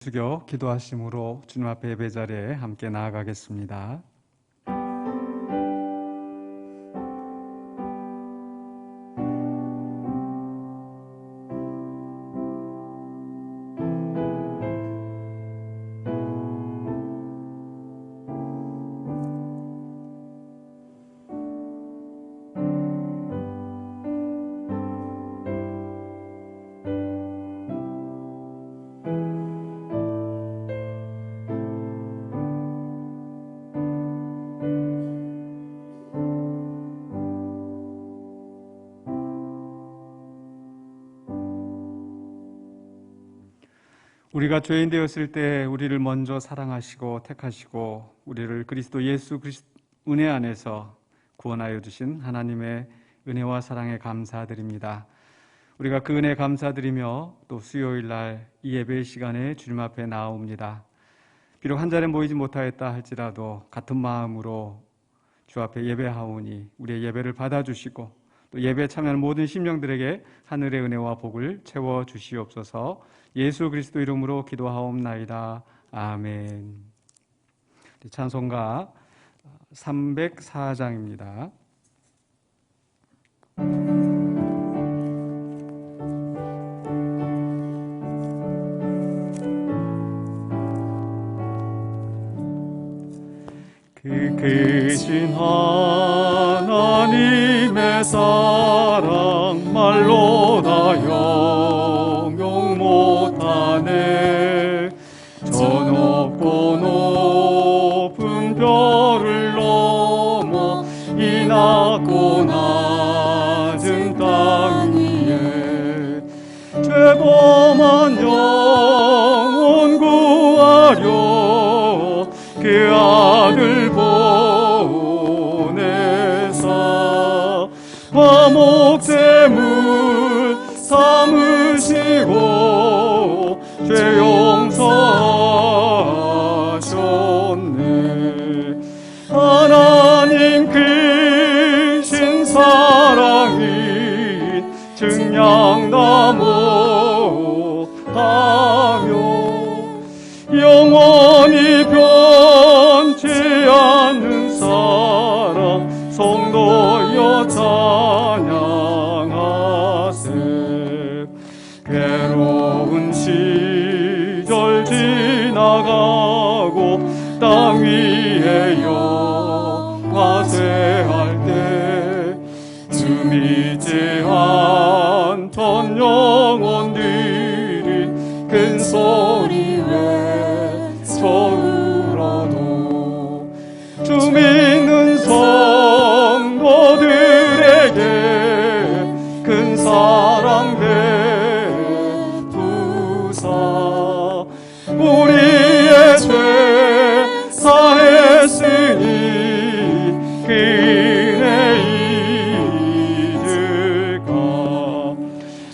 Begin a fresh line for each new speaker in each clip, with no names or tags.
숙여 기도하심으로 주님 앞에 예배 자리에 함께 나아가겠습니다. 우리가 죄인 되었을 때 우리를 먼저 사랑하시고 택하시고 우리를 그리스도 예수 은혜 안에서 구원하여 주신 하나님의 은혜와 사랑에 감사드립니다. 우리가 그 은혜에 감사드리며 또 수요일 날 이 예배 시간에 주님 앞에 나옵니다. 비록 한 자리에 모이지 못하였다 할지라도 같은 마음으로 주 앞에 예배하오니 우리의 예배를 받아주시고 또 예배에 참여하는 모든 심령들에게 하늘의 은혜와 복을 채워 주시옵소서. 예수 그리스도 이름으로 기도하옵나이다. 아멘. 찬송가 304장입니다. 그 크신 하나님의 사랑 말로 다 영용 못하네. 저 높고 높은 별을 넘어 이 낮고 낮은 땅 위에 죄범한 영혼 구하려 그 아들 보내사 화목제물 삼으시고 죄 용서하셨네. 하나님 크신 사랑이 증량나무하며 영원히 변치 않는 사랑 성도여 찬양하세. 괴로운 시절 지나가고 땅 위에 영화쇠할 때 흠이지 않던 영혼들이 큰 소리 외쳐 울어도 주 믿는 성도들에게 큰 사랑 베푸사 우리의 죄 사했으니 그 은혜 잊을까.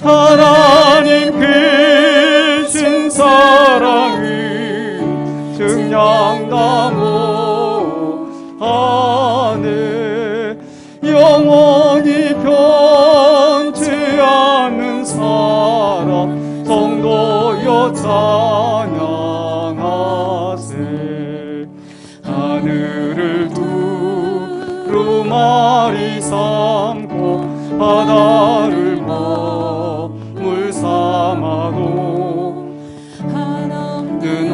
하나님 크신 사랑은 증량나무 안에 영원히 변치 않는 사랑 성도여 찬양하세. 하늘을 두루마리 삼고 바다를 머물 삼아도 는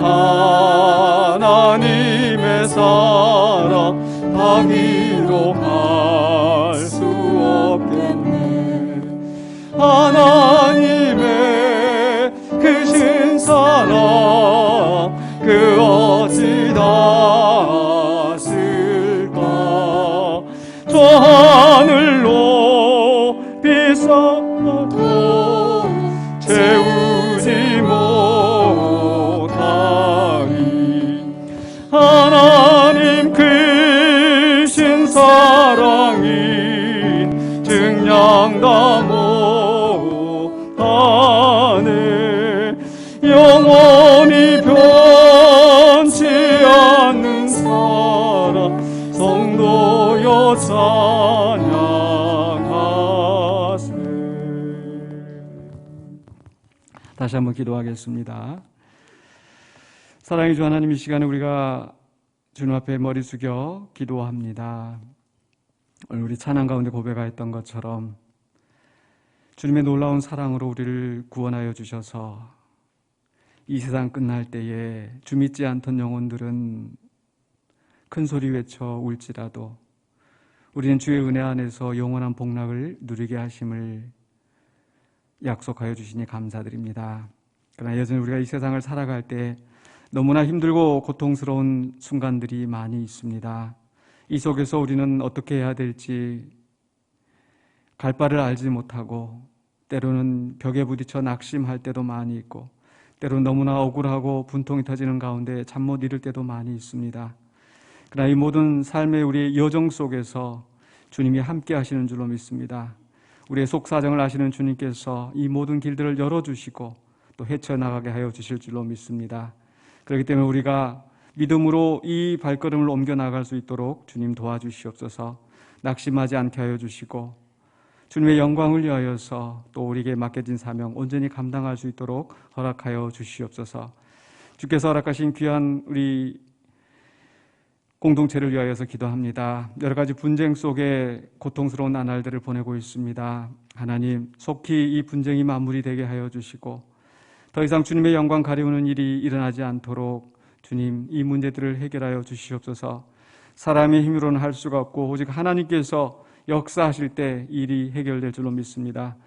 하나님의 사랑 하기로 할 수 없겠네. 하나님의 크신 사랑 그 어찌 닿았을까. 저 하늘로 비싸도 채우지 못하리. 하나님 크신 사랑이 증량나무 안에 영원히 변치 않는 사랑 성도여 찬양하세. 다시 한번 기도하겠습니다. 사랑의 주 하나님, 이 시간에 우리가 주님 앞에 머리 숙여 기도합니다. 오늘 우리 찬양 가운데 고백하였던 것처럼 주님의 놀라운 사랑으로 우리를 구원하여 주셔서 이 세상 끝날 때에 주 믿지 않던 영혼들은 큰 소리 외쳐 울지라도 우리는 주의 은혜 안에서 영원한 복락을 누리게 하심을 약속하여 주시니 감사드립니다. 그러나 여전히 우리가 이 세상을 살아갈 때 너무나 힘들고 고통스러운 순간들이 많이 있습니다. 이 속에서 우리는 어떻게 해야 될지 갈 바를 알지 못하고 때로는 벽에 부딪혀 낙심할 때도 많이 있고 때로는 너무나 억울하고 분통이 터지는 가운데 잠 못 이룰 때도 많이 있습니다. 그러나 이 모든 삶의 우리의 여정 속에서 주님이 함께 하시는 줄로 믿습니다. 우리의 속사정을 아시는 주님께서 이 모든 길들을 열어주시고 또 헤쳐나가게 하여 주실 줄로 믿습니다. 그렇기 때문에 우리가 믿음으로 이 발걸음을 옮겨나갈 수 있도록 주님 도와주시옵소서. 낙심하지 않게 하여 주시고 주님의 영광을 위하여서 또 우리에게 맡겨진 사명 온전히 감당할 수 있도록 허락하여 주시옵소서. 주께서 허락하신 귀한 우리 공동체를 위하여서 기도합니다. 여러 가지 분쟁 속에 고통스러운 나날들을 보내고 있습니다. 하나님, 속히 이 분쟁이 마무리되게 하여 주시고 더 이상 주님의 영광 가리우는 일이 일어나지 않도록 주님 이 문제들을 해결하여 주시옵소서. 사람의 힘으로는 할 수가 없고 오직 하나님께서 역사하실 때 일이 해결될 줄로 믿습니다.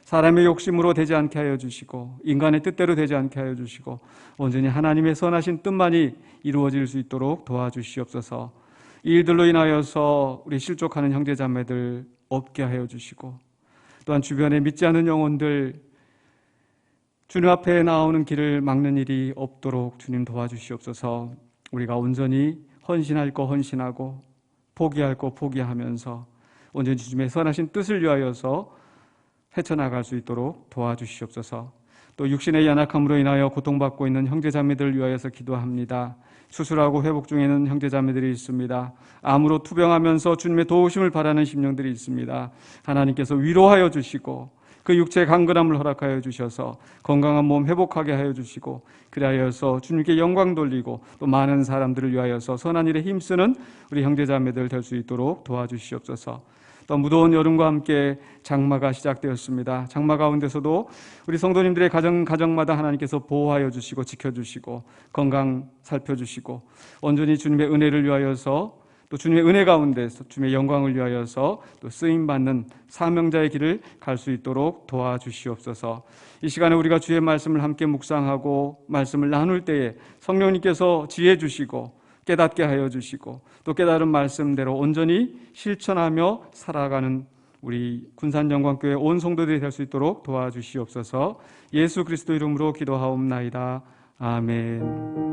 사람의 욕심으로 되지 않게 하여 주시고 인간의 뜻대로 되지 않게 하여 주시고 온전히 하나님의 선하신 뜻만이 이루어질 수 있도록 도와주시옵소서. 이 일들로 인하여서 우리 실족하는 형제자매들 없게 하여 주시고 또한 주변에 믿지 않는 영혼들 주님 앞에 나오는 길을 막는 일이 없도록 주님 도와주시옵소서. 우리가 온전히 헌신할 거 헌신하고 포기할 거 포기하면서 온전히 주님의 선하신 뜻을 위하여서 헤쳐나갈 수 있도록 도와주시옵소서. 또 육신의 연약함으로 인하여 고통받고 있는 형제자매들을 위하여서 기도합니다. 수술하고 회복 중에 있는 형제자매들이 있습니다. 암으로 투병하면서 주님의 도우심을 바라는 심령들이 있습니다. 하나님께서 위로하여 주시고 그 육체의 강건함을 허락하여 주셔서 건강한 몸 회복하게 하여 주시고 그리하여서 주님께 영광 돌리고 또 많은 사람들을 위하여서 선한 일에 힘쓰는 우리 형제자매들 될 수 있도록 도와주시옵소서. 또 무더운 여름과 함께 장마가 시작되었습니다. 장마 가운데서도 우리 성도님들의 가정마다 하나님께서 보호하여 주시고 지켜주시고 건강 살펴주시고 온전히 주님의 은혜를 위하여서 또 주님의 은혜 가운데서 주님의 영광을 위하여서 또 쓰임받는 사명자의 길을 갈 수 있도록 도와주시옵소서. 이 시간에 우리가 주의 말씀을 함께 묵상하고 말씀을 나눌 때에 성령님께서 지혜 주시고 깨닫게 하여 주시고 또 깨달은 말씀대로 온전히 실천하며 살아가는 우리 군산영광교회 온 성도들이 될 수 있도록 도와주시옵소서. 예수 그리스도 이름으로 기도하옵나이다. 아멘.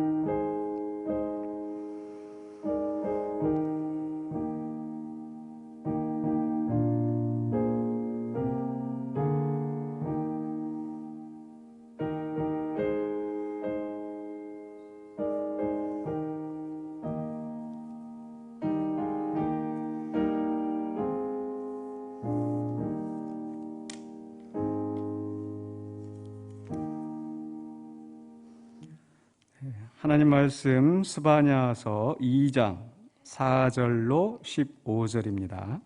하나님 말씀 스바냐서 2장 4절로 15절입니다.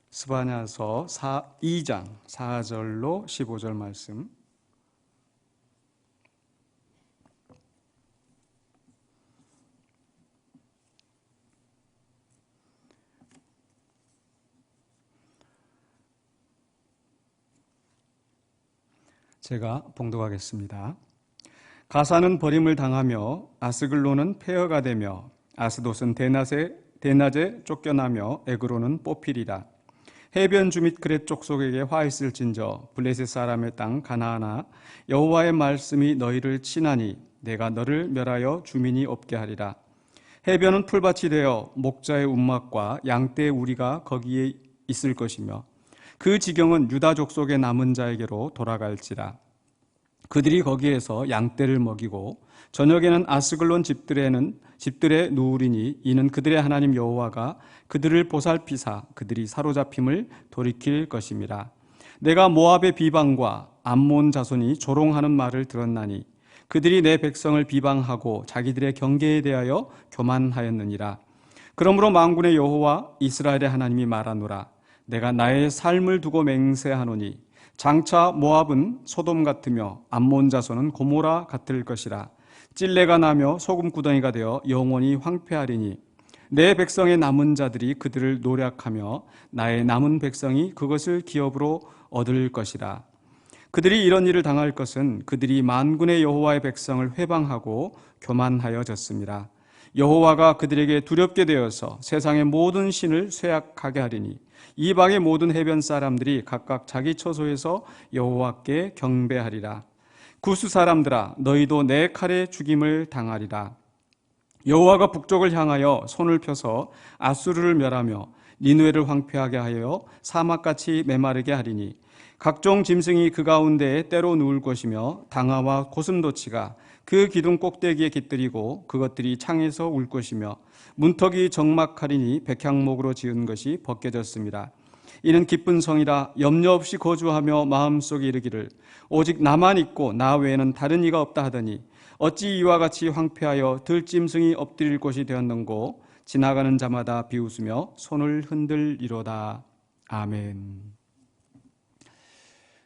스바냐서 2장 4절로 15절 말씀. 제가 봉독하겠습니다. 가사는 버림을 당하며 아스글론은 폐허가 되며 아스돗은 대낮에 쫓겨나며 에그로는 뽑히리라. 해변 주 및 그렛 족속에게 화 있을진저 블레셋 사람의 땅 가나안아 여호와의 말씀이 너희를 치나니 내가 너를 멸하여 주민이 없게 하리라. 해변은 풀밭이 되어 목자의 움막과 양떼의 우리가 거기에 있을 것이며 그 지경은 유다 족속의 남은 자에게로 돌아갈지라. 그들이 거기에서 양떼를 먹이고 저녁에는 아스글론 집들에 누우리니 이는 그들의 하나님 여호와가 그들을 보살피사 그들이 사로잡힘을 돌이킬 것임이라. 내가 모압의 비방과 암몬 자손이 조롱하는 말을 들었나니 그들이 내 백성을 비방하고 자기들의 경계에 대하여 교만하였느니라. 그러므로 만군의 여호와 이스라엘의 하나님이 말하노라. 내가 나의 삶을 두고 맹세하노니 장차 모압은 소돔 같으며 암몬 자손은 고모라 같을 것이라. 찔레가 나며 소금구덩이가 되어 영원히 황폐하리니 내 백성의 남은 자들이 그들을 노략하며 나의 남은 백성이 그것을 기업으로 얻을 것이라. 그들이 이런 일을 당할 것은 그들이 만군의 여호와의 백성을 회방하고 교만하여졌습니다. 여호와가 그들에게 두렵게 되어서 세상의 모든 신을 쇠약하게 하리니 이방의 모든 해변 사람들이 각각 자기 처소에서 여호와께 경배하리라. 구스 사람들아, 너희도 내 칼에 죽임을 당하리라. 여호와가 북쪽을 향하여 손을 펴서 아수르를 멸하며 니느웨를 황폐하게 하여 사막같이 메마르게 하리니 각종 짐승이 그 가운데에 때로 누울 것이며 당아와 고슴도치가 그 기둥 꼭대기에 깃들이고 그것들이 창에서 울 것이며 문턱이 적막하리니 백향목으로 지은 것이 벗겨졌습니다. 이는 기쁜 성이라 염려 없이 거주하며 마음속에 이르기를 오직 나만 있고 나 외에는 다른 이가 없다 하더니 어찌 이와 같이 황폐하여 들짐승이 엎드릴 곳이 되었는고 지나가는 자마다 비웃으며 손을 흔들리로다. 아멘.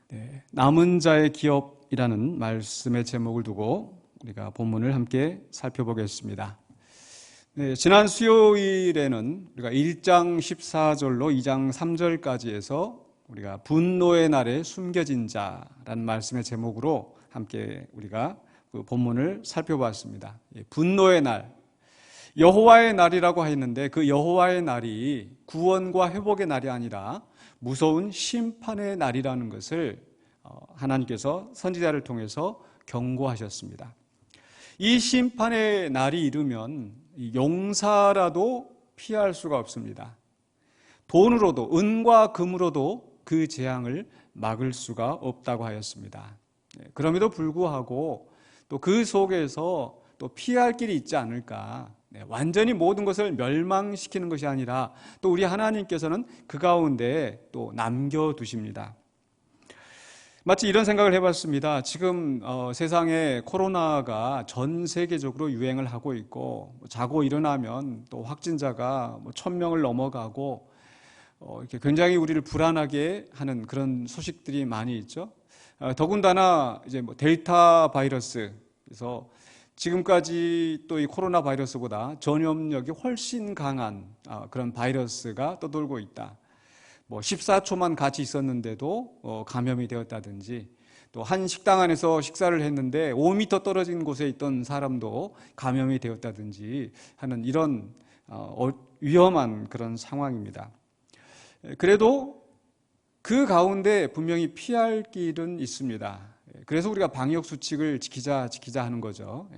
네, 남은 자의 기업이라는 말씀의 제목을 두고 우리가 본문을 함께 살펴보겠습니다. 네, 지난 수요일에는 우리가 1장 14절로 2장 3절까지 해서 우리가 분노의 날에 숨겨진 자라는 말씀의 제목으로 함께 우리가 그 본문을 살펴봤습니다. 분노의 날, 여호와의 날이라고 했는데 그 여호와의 날이 구원과 회복의 날이 아니라 무서운 심판의 날이라는 것을 하나님께서 선지자를 통해서 경고하셨습니다. 이 심판의 날이 이르면 용사라도 피할 수가 없습니다. 돈으로도, 은과 금으로도 그 재앙을 막을 수가 없다고 하였습니다. 그럼에도 불구하고 또 그 속에서 또 피할 길이 있지 않을까. 완전히 모든 것을 멸망시키는 것이 아니라 또 우리 하나님께서는 그 가운데 또 남겨두십니다. 마치 이런 생각을 해봤습니다. 지금 세상에 코로나가 전 세계적으로 유행을 하고 있고 자고 일어나면 또 확진자가 1,000명을 넘어가고 이렇게 굉장히 우리를 불안하게 하는 그런 소식들이 많이 있죠. 더군다나 이제 델타 바이러스, 그래서 지금까지 또 이 코로나 바이러스보다 전염력이 훨씬 강한 그런 바이러스가 떠돌고 있다. 14초만 같이 있었는데도 감염이 되었다든지, 또 한 식당 안에서 식사를 했는데 5m 떨어진 곳에 있던 사람도 감염이 되었다든지 하는 이런 위험한 그런 상황입니다. 그래도 그 가운데 분명히 피할 길은 있습니다. 그래서 우리가 방역 수칙을 지키자 하는 거죠.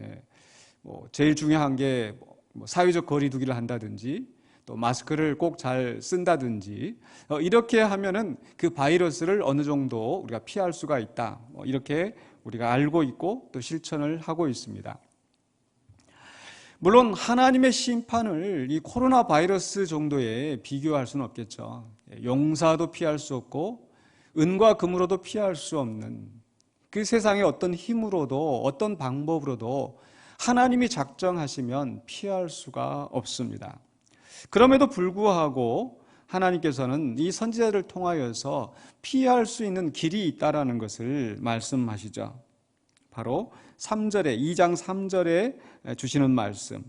제일 중요한 게 사회적 거리 두기를 한다든지 또 마스크를 꼭 잘 쓴다든지 이렇게 하면은 그 바이러스를 어느 정도 우리가 피할 수가 있다. 이렇게 우리가 알고 있고 또 실천을 하고 있습니다. 물론 하나님의 심판을 이 코로나 바이러스 정도에 비교할 수는 없겠죠. 용사도 피할 수 없고 은과 금으로도 피할 수 없는 그 세상의 어떤 힘으로도 어떤 방법으로도 하나님이 작정하시면 피할 수가 없습니다. 그럼에도 불구하고 하나님께서는 이 선지자를 통하여서 피할 수 있는 길이 있다라는 것을 말씀하시죠. 바로 3절에 2장 3절에 주시는 말씀,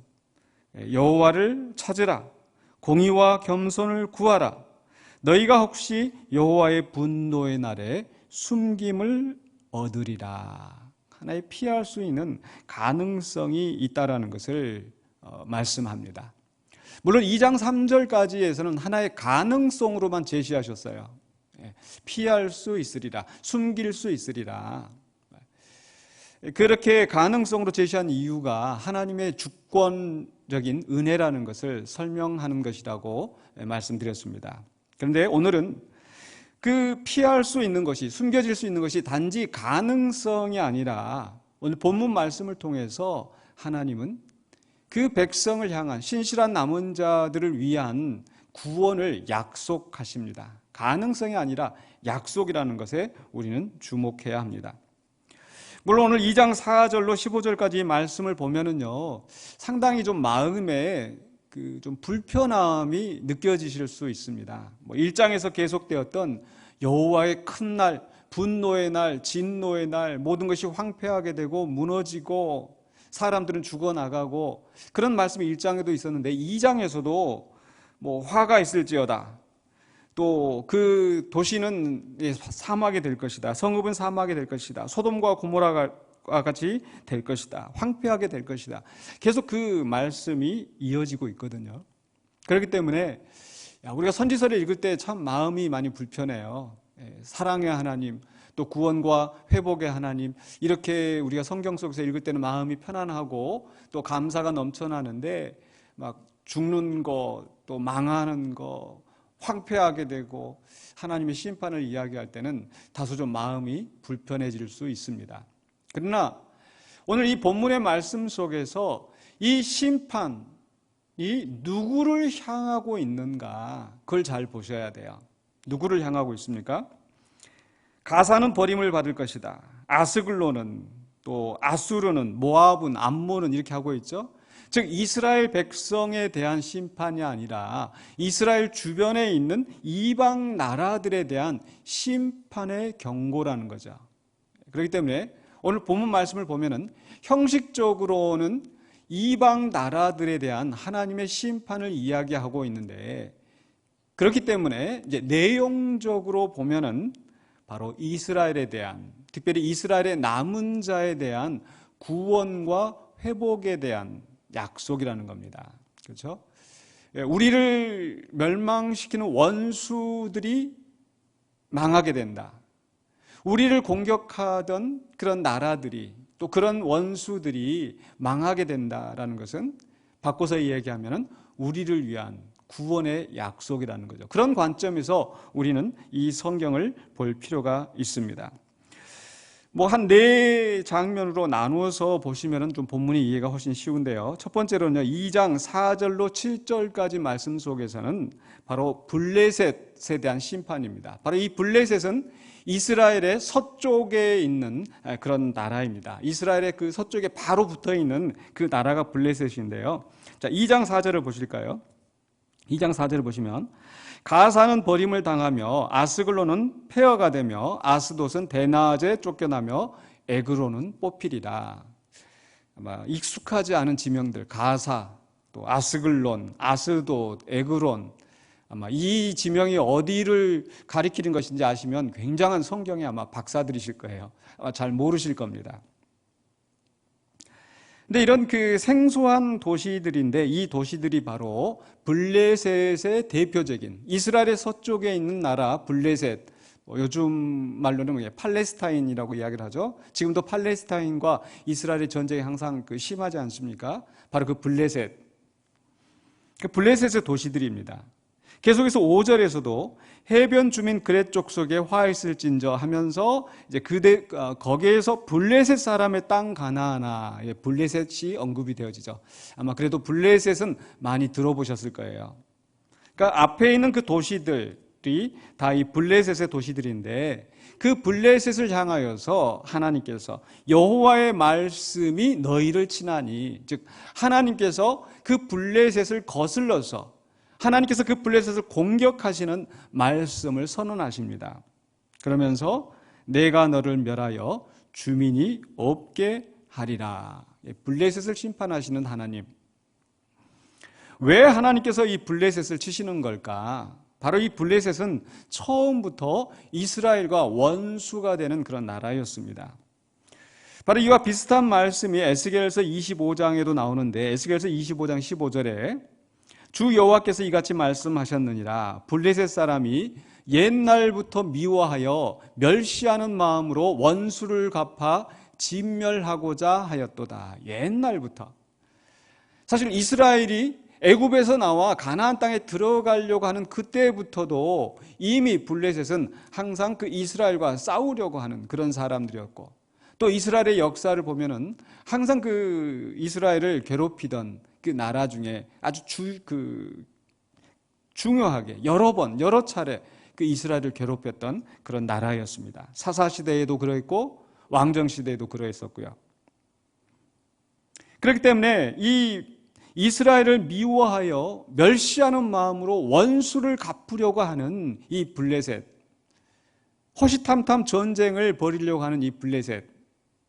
여호와를 찾으라, 공의와 겸손을 구하라, 너희가 혹시 여호와의 분노의 날에 숨김을 얻으리라. 하나의 피할 수 있는 가능성이 있다라는 것을 말씀합니다. 물론 2장 3절까지에서는 하나의 가능성으로만 제시하셨어요. 피할 수 있으리라, 숨길 수 있으리라. 그렇게 가능성으로 제시한 이유가 하나님의 주권적인 은혜라는 것을 설명하는 것이라고 말씀드렸습니다. 그런데 오늘은 그 피할 수 있는 것이, 숨겨질 수 있는 것이 단지 가능성이 아니라 오늘 본문 말씀을 통해서 하나님은 그 백성을 향한 신실한 남은 자들을 위한 구원을 약속하십니다. 가능성이 아니라 약속이라는 것에 우리는 주목해야 합니다. 물론 오늘 2장 4절로 15절까지 말씀을 보면은요, 상당히 좀 마음에 좀 불편함이 느껴지실 수 있습니다. 1장에서 계속되었던 여호와의 큰 날, 분노의 날, 진노의 날, 모든 것이 황폐하게 되고 무너지고 사람들은 죽어나가고, 그런 말씀이 1장에도 있었는데 2장에서도 화가 있을지어다, 또 그 도시는 사막이 될 것이다, 성읍은 사막이 될 것이다, 소돔과 고모라가 같이 될 것이다, 황폐하게 될 것이다, 계속 그 말씀이 이어지고 있거든요. 그렇기 때문에 우리가 선지서를 읽을 때 참 마음이 많이 불편해요. 사랑의 하나님, 또 구원과 회복의 하나님, 이렇게 우리가 성경 속에서 읽을 때는 마음이 편안하고 또 감사가 넘쳐나는데, 막 죽는 거, 또 망하는 거, 황폐하게 되고 하나님의 심판을 이야기할 때는 다소 좀 마음이 불편해질 수 있습니다. 그러나 오늘 이 본문의 말씀 속에서 이 심판이 누구를 향하고 있는가, 그걸 잘 보셔야 돼요. 누구를 향하고 있습니까? 가사는 버림을 받을 것이다. 아스글론은, 또 아수르는, 모압은, 암몬은, 이렇게 하고 있죠. 즉 이스라엘 백성에 대한 심판이 아니라 이스라엘 주변에 있는 이방 나라들에 대한 심판의 경고라는 거죠. 그렇기 때문에 오늘 본문 말씀을 보면은 형식적으로는 이방 나라들에 대한 하나님의 심판을 이야기하고 있는데, 그렇기 때문에 이제 내용적으로 보면은 바로 이스라엘에 대한, 특별히 이스라엘의 남은 자에 대한 구원과 회복에 대한 약속이라는 겁니다. 그렇죠? 우리를 멸망시키는 원수들이 망하게 된다. 우리를 공격하던 그런 나라들이, 또 그런 원수들이 망하게 된다라는 것은 바꿔서 이야기하면 우리를 위한 구원의 약속이라는 거죠. 그런 관점에서 우리는 이 성경을 볼 필요가 있습니다. 한 네 장면으로 나누어서 보시면 좀 본문이 이해가 훨씬 쉬운데요. 첫 번째로는요, 2장 4절로 7절까지 말씀 속에서는 바로 블레셋에 대한 심판입니다. 바로 이 블레셋은 이스라엘의 서쪽에 있는 그런 나라입니다. 이스라엘의 그 서쪽에 바로 붙어 있는 그 나라가 블레셋인데요. 자, 2장 4절을 보실까요? 2장 4절을 보시면, 가사는 버림을 당하며 아스글론은 폐허가 되며 아스돗은 대낮에 쫓겨나며 에그론은 뽑히리라. 아마 익숙하지 않은 지명들, 가사, 또 아스글론, 아스돗, 에그론, 아마 이 지명이 어디를 가리키는 것인지 아시면 굉장한 성경에 아마 박사들이실 거예요. 아마 잘 모르실 겁니다. 근데 이런 그 생소한 도시들인데, 이 도시들이 바로 블레셋의 대표적인 이스라엘의 서쪽에 있는 나라 블레셋, 요즘 말로는 팔레스타인이라고 이야기를 하죠. 지금도 팔레스타인과 이스라엘의 전쟁이 항상 심하지 않습니까? 바로 그 블레셋, 그 블레셋의 도시들입니다. 계속해서 5절에서도 해변 주민 그렛 족속에 화 있을진저 하면서 이제 거기에서 블레셋 사람의 땅 가나안아, 블레셋이 언급이 되어지죠. 아마 그래도 블레셋은 많이 들어보셨을 거예요. 그러니까 앞에 있는 그 도시들이 다 이 블레셋의 도시들인데, 그 블레셋을 향하여서 하나님께서 여호와의 말씀이 너희를 치나니, 즉 하나님께서 그 블레셋을 거슬러서 하나님께서 그 블레셋을 공격하시는 말씀을 선언하십니다. 그러면서 내가 너를 멸하여 주민이 없게 하리라. 블레셋을 심판하시는 하나님. 왜 하나님께서 이 블레셋을 치시는 걸까? 바로 이 블레셋은 처음부터 이스라엘과 원수가 되는 그런 나라였습니다. 바로 이와 비슷한 말씀이 에스겔서 25장에도 나오는데, 에스겔서 25장 15절에 주 여호와께서 이같이 말씀하셨느니라. 블레셋 사람이 옛날부터 미워하여 멸시하는 마음으로 원수를 갚아 진멸하고자 하였도다. 옛날부터. 사실 이스라엘이 애굽에서 나와 가나안 땅에 들어가려고 하는 그때부터도 이미 블레셋은 항상 그 이스라엘과 싸우려고 하는 그런 사람들이었고, 또 이스라엘의 역사를 보면은 항상 그 이스라엘을 괴롭히던 그 나라 중에 아주 중요하게 여러 차례 그 이스라엘을 괴롭혔던 그런 나라였습니다. 사사시대에도 그러했고 왕정시대에도 그러했었고요. 그렇기 때문에 이 이스라엘을 미워하여 멸시하는 마음으로 원수를 갚으려고 하는 이 블레셋, 호시탐탐 전쟁을 벌이려고 하는 이 블레셋,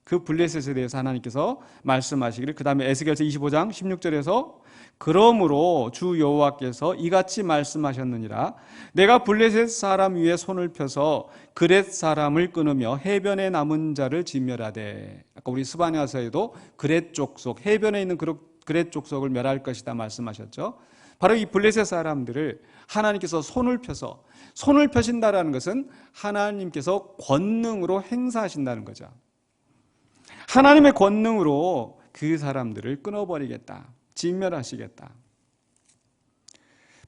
그 블레셋에 대해서 하나님께서 말씀하시기를, 그 다음에 에스겔서 25장 16절에서 그러므로 주 여호와께서 이같이 말씀하셨느니라. 내가 블레셋 사람 위에 손을 펴서 그렛 사람을 끊으며 해변에 남은 자를 진멸하되, 아까 우리 스바냐서에도 그렛 족속, 해변에 있는 그렛 족속을 멸할 것이다 말씀하셨죠. 바로 이 블레셋 사람들을 하나님께서 손을 펴신다라는 것은 하나님께서 권능으로 행사하신다는 거죠. 하나님의 권능으로 그 사람들을 끊어버리겠다, 진멸하시겠다.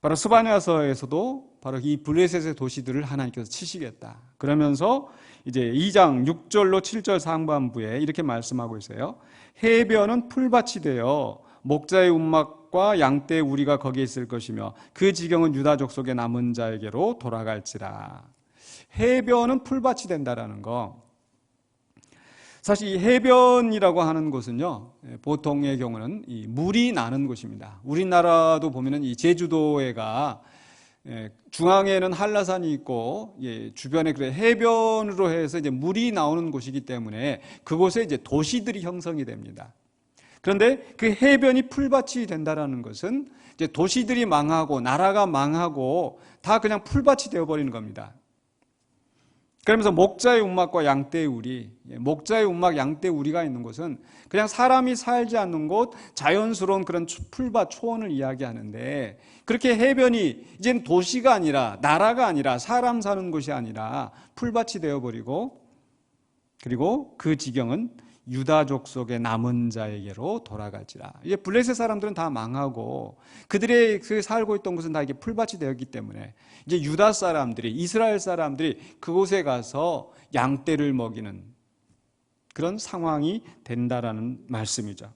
바로 스바냐서에서도 바로 이 블레셋의 도시들을 하나님께서 치시겠다. 그러면서 이제 2장 6절로 7절 상반부에 이렇게 말씀하고 있어요. 해변은 풀밭이 되어 목자의 움막과 양떼의 우리가 거기에 있을 것이며 그 지경은 유다 족속의 남은 자에게로 돌아갈지라. 해변은 풀밭이 된다라는 거. 사실 이 해변이라고 하는 곳은요, 보통의 경우는 이 물이 나는 곳입니다. 우리나라도 보면은 이 제주도에가 중앙에는 한라산이 있고, 주변에 그래 해변으로 해서 이제 물이 나오는 곳이기 때문에 그곳에 이제 도시들이 형성이 됩니다. 그런데 그 해변이 풀밭이 된다라는 것은 이제 도시들이 망하고 나라가 망하고 다 그냥 풀밭이 되어버리는 겁니다. 그러면서 목자의 움막과 양떼의 우리, 목자의 움막, 양떼의 우리가 있는 곳은 그냥 사람이 살지 않는 곳, 자연스러운 그런 풀밭, 초원을 이야기하는데, 그렇게 해변이 이제는 도시가 아니라, 나라가 아니라, 사람 사는 곳이 아니라 풀밭이 되어버리고, 그리고 그 지경은 유다 족속의 남은 자에게로 돌아갈지라. 이제 블레셋 사람들은 다 망하고 그들의 그 살고 있던 곳은 다 이게 풀밭이 되었기 때문에 이제 유다 사람들이, 이스라엘 사람들이 그곳에 가서 양떼를 먹이는 그런 상황이 된다라는 말씀이죠.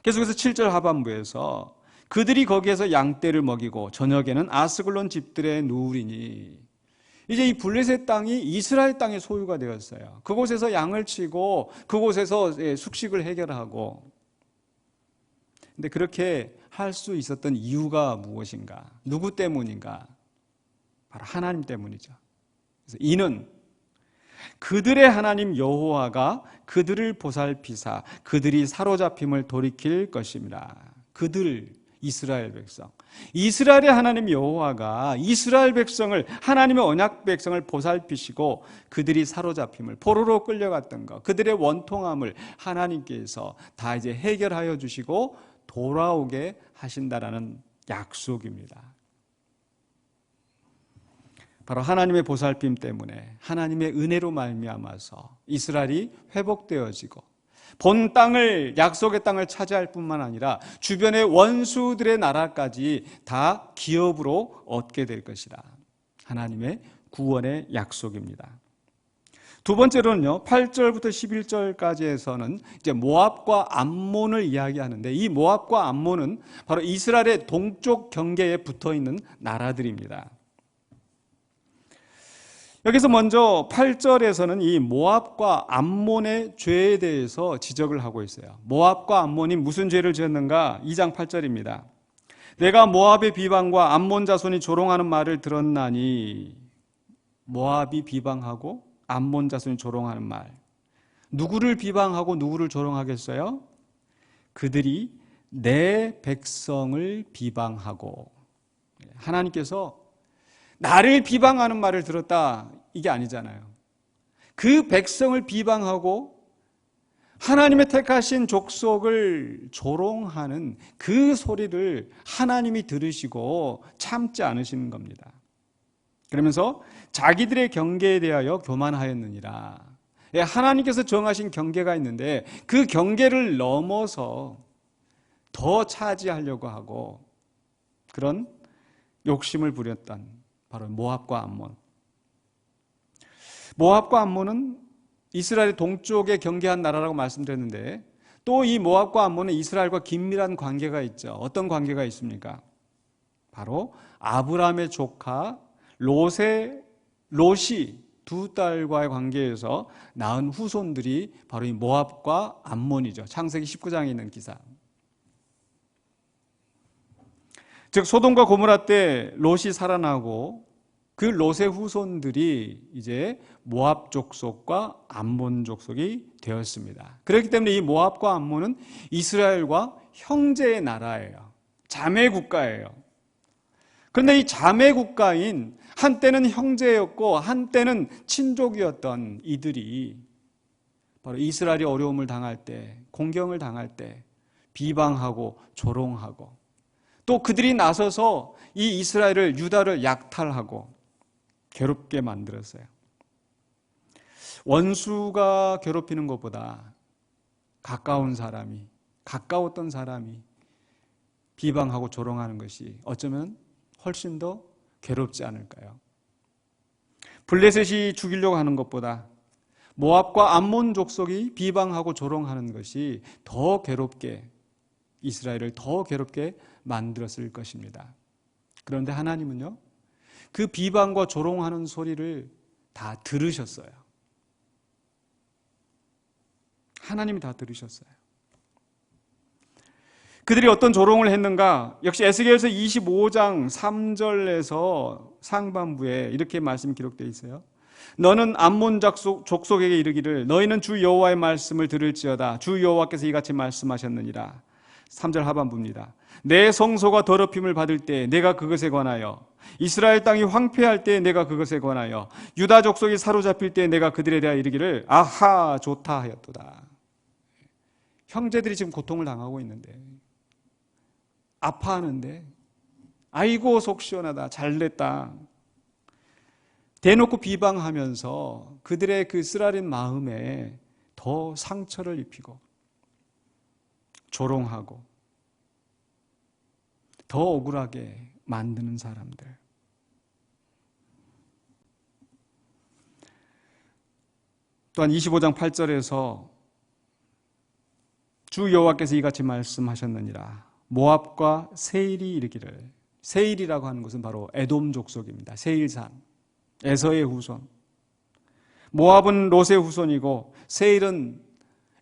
계속해서 7절 하반부에서 그들이 거기에서 양떼를 먹이고 저녁에는 아스글론 집들에 누우리니, 이제 이 블레셋 땅이 이스라엘 땅의 소유가 되었어요. 그곳에서 양을 치고 그곳에서 숙식을 해결하고. 근데 그렇게 할 수 있었던 이유가 무엇인가? 누구 때문인가? 바로 하나님 때문이죠. 그래서 이는 그들의 하나님 여호와가 그들을 보살피사 그들이 사로잡힘을 돌이킬 것입니다. 그들, 이스라엘 백성, 이스라엘의 하나님 여호와가 이스라엘 백성을, 하나님의 언약 백성을 보살피시고 그들이 사로잡힘을, 포로로 끌려갔던 것, 그들의 원통함을 하나님께서 다 이제 해결하여 주시고 돌아오게 하신다라는 약속입니다. 바로 하나님의 보살핌 때문에, 하나님의 은혜로 말미암아서 이스라엘이 회복되어지고 본 땅을, 약속의 땅을 차지할 뿐만 아니라 주변의 원수들의 나라까지 다 기업으로 얻게 될 것이라. 하나님의 구원의 약속입니다. 두 번째로는요, 8절부터 11절까지에서는 이제 모압과 암몬을 이야기하는데, 이 모압과 암몬은 바로 이스라엘의 동쪽 경계에 붙어 있는 나라들입니다. 여기서 먼저 8절에서는 이 모압과 암몬의 죄에 대해서 지적을 하고 있어요. 모압과 암몬이 무슨 죄를 지었는가? 2장 8절입니다. 내가 모압의 비방과 암몬 자손이 조롱하는 말을 들었나니. 모압이 비방하고 암몬 자손이 조롱하는 말. 누구를 비방하고 누구를 조롱하겠어요? 그들이 내 백성을 비방하고. 하나님께서 나를 비방하는 말을 들었다, 이게 아니잖아요. 그 백성을 비방하고 하나님의 택하신 족속을 조롱하는 그 소리를 하나님이 들으시고 참지 않으시는 겁니다. 그러면서 자기들의 경계에 대하여 교만하였느니라. 하나님께서 정하신 경계가 있는데 그 경계를 넘어서 더 차지하려고 하고 그런 욕심을 부렸던 바로 모압과 암몬. 모압과 암몬은 이스라엘의 동쪽에 경계한 나라라고 말씀드렸는데, 또 이 모압과 암몬은 이스라엘과 긴밀한 관계가 있죠. 어떤 관계가 있습니까? 바로 아브라함의 조카 롯이 두 딸과의 관계에서 낳은 후손들이 바로 이 모압과 암몬이죠. 창세기 19장에 있는 기사. 즉 소돔과 고모라 때 롯이 살아나고 그 롯의 후손들이 이제 모압 족속과 암몬 족속이 되었습니다. 그렇기 때문에 이 모압과 암몬은 이스라엘과 형제의 나라예요. 자매 국가예요. 그런데 이 자매 국가인 한때는 형제였고 한때는 친족이었던 이들이 바로 이스라엘이 어려움을 당할 때, 공경을 당할 때 비방하고 조롱하고 또 그들이 나서서 이 이스라엘을, 유다를 약탈하고 괴롭게 만들었어요. 원수가 괴롭히는 것보다 가까웠던 사람이 비방하고 조롱하는 것이 어쩌면 훨씬 더 괴롭지 않을까요? 블레셋이 죽이려고 하는 것보다 모압과 암몬 족속이 비방하고 조롱하는 것이 더 괴롭게, 이스라엘을 더 괴롭게 만들었을 것입니다. 그런데 하나님은요, 그 비방과 조롱하는 소리를 다 들으셨어요. 하나님이 다 들으셨어요. 그들이 어떤 조롱을 했는가? 역시 에스겔서 25장 3절에서 상반부에 이렇게 말씀이 기록되어 있어요. 너는 암몬 족속에게 이르기를 너희는 주 여호와의 말씀을 들을지어다. 주 여호와께서 이같이 말씀하셨느니라. 3절 하반부입니다. 내 성소가 더럽힘을 받을 때 내가 그것에 관하여, 이스라엘 땅이 황폐할 때 내가 그것에 관하여, 유다 족속이 사로잡힐 때 내가 그들에 대하여 이르기를 아하 좋다 하였도다. 형제들이 지금 고통을 당하고 있는데, 아파하는데 아이고 속 시원하다, 잘됐다 대놓고 비방하면서 그들의 그 쓰라린 마음에 더 상처를 입히고 조롱하고 더 억울하게 만드는 사람들. 또한 25장 8절에서 주 여호와께서 이같이 말씀하셨느니라. 모압과 세일이 이르기를, 세일이라고 하는 것은 바로 에돔 족속입니다. 세일산, 에서의 후손. 모압은 롯의 후손이고 세일은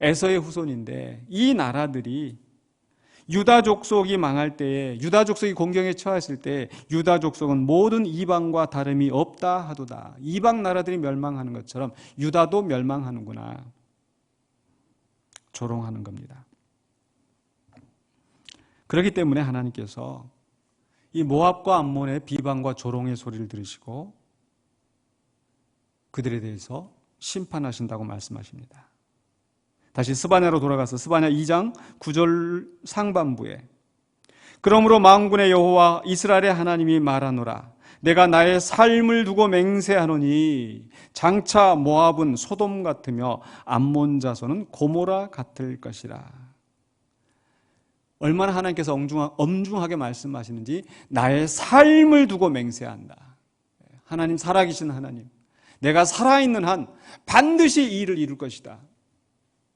에서의 후손인데, 이 나라들이 유다 족속이 망할 때에, 유다 족속이 공경에 처했을 때 유다 족속은 모든 이방과 다름이 없다 하도다. 이방 나라들이 멸망하는 것처럼 유다도 멸망하는구나, 조롱하는 겁니다. 그렇기 때문에 하나님께서 이 모압과 암몬의 비방과 조롱의 소리를 들으시고 그들에 대해서 심판하신다고 말씀하십니다. 다시 스바냐로 돌아가서 스바냐 2장 9절 상반부에 그러므로 만군의 여호와 이스라엘의 하나님이 말하노라. 내가 나의 삶을 두고 맹세하노니 장차 모압은 소돔 같으며 암몬 자손은 고모라 같을 것이라. 얼마나 하나님께서 엄중하게 말씀하시는지, 나의 삶을 두고 맹세한다. 하나님, 살아계신 하나님, 내가 살아있는 한 반드시 이 일을 이룰 것이다.